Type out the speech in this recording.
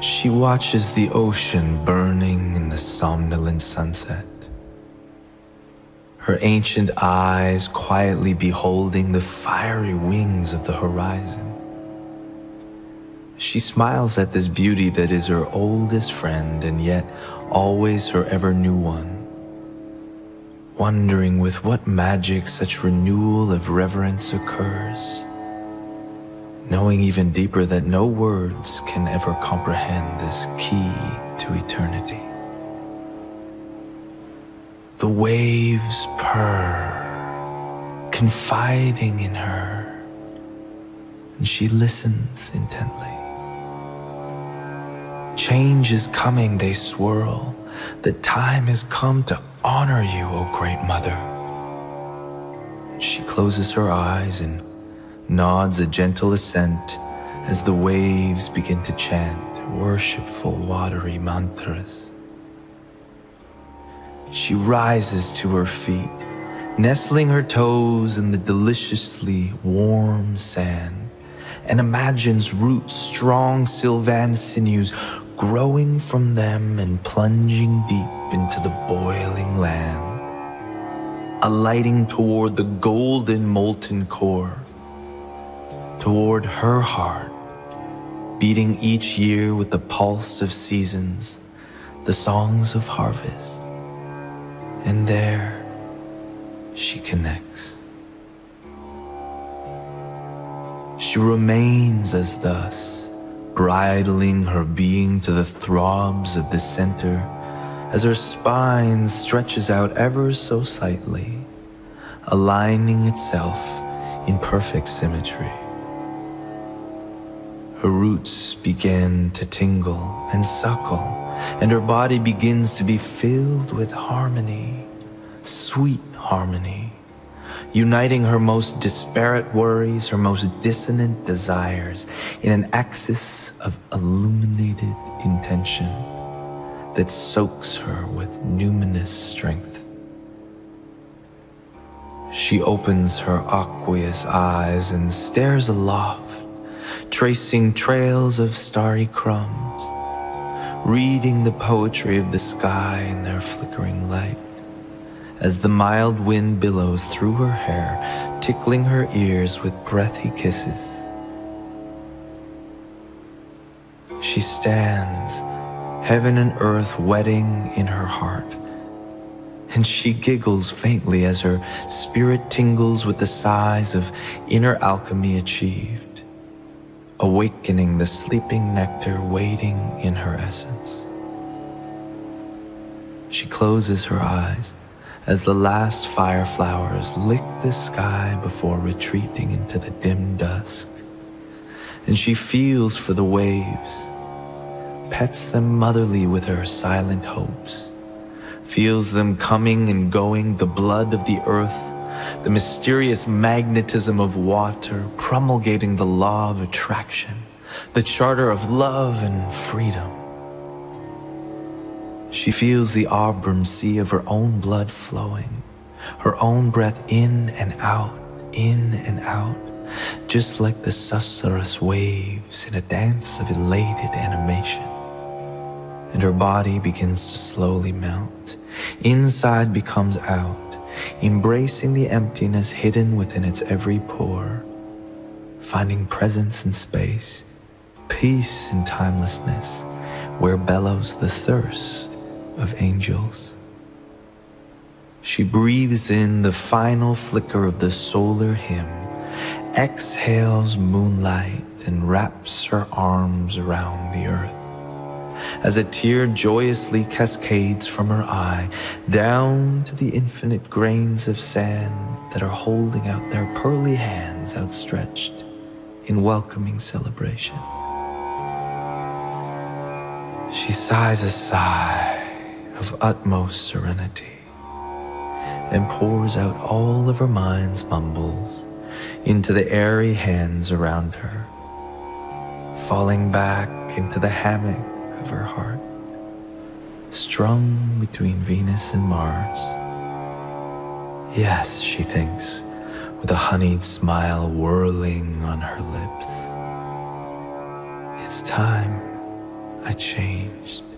She watches the ocean burning in the somnolent sunset, her ancient eyes quietly beholding the fiery wings of the horizon. She smiles at this beauty that is her oldest friend and yet always her ever new one, wondering with what magic such renewal of reverence occurs, knowing even deeper that no words can ever comprehend this key to eternity. The waves purr, confiding in her, and she listens intently. Change is coming, they swirl. The time has come to honor you, O great mother. She closes her eyes and nods a gentle assent as the waves begin to chant worshipful, watery mantras. She rises to her feet, nestling her toes in the deliciously warm sand, and imagines roots, strong sylvan sinews, growing from them and plunging deep into the boiling land, alighting toward the golden molten core, toward her heart, beating each year with the pulse of seasons, the songs of harvest. And there she connects. She remains as thus, bridling her being to the throbs of the center as her spine stretches out ever so slightly, aligning itself in perfect symmetry. Her roots begin to tingle and suckle, and her body begins to be filled with harmony, sweet harmony, uniting her most disparate worries, her most dissonant desires in an axis of illuminated intention that soaks her with numinous strength. She opens her aqueous eyes and stares aloft, tracing trails of starry crumbs, reading the poetry of the sky in their flickering light, as the mild wind billows through her hair, tickling her ears with breathy kisses. She stands, heaven and earth wedding in her heart, and she giggles faintly as her spirit tingles with the sighs of inner alchemy achieved, awakening the sleeping nectar waiting in her essence. She closes her eyes as the last fire flowers lick the sky before retreating into the dim dusk, and she feels for the waves, pets them motherly with her silent hopes, feels them coming and going, the blood of the earth, the mysterious magnetism of water promulgating the law of attraction, the charter of love and freedom. She feels the auburn sea of her own blood flowing, her own breath in and out, just like the susurrus waves in a dance of elated animation. And her body begins to slowly melt. Inside becomes out, embracing the emptiness hidden within its every pore, finding presence in space, peace in timelessness, where bellows the thirst of angels. She breathes in the final flicker of the solar hymn, exhales moonlight, and wraps her arms around the earth. As a tear joyously cascades from her eye down to the infinite grains of sand that are holding out their pearly hands outstretched in welcoming celebration. She sighs a sigh of utmost serenity and pours out all of her mind's mumbles into the airy hands around her, falling back into the hammock of her heart, strung between Venus and Mars. Yes, she thinks, with a honeyed smile whirling on her lips. It's time. I changed.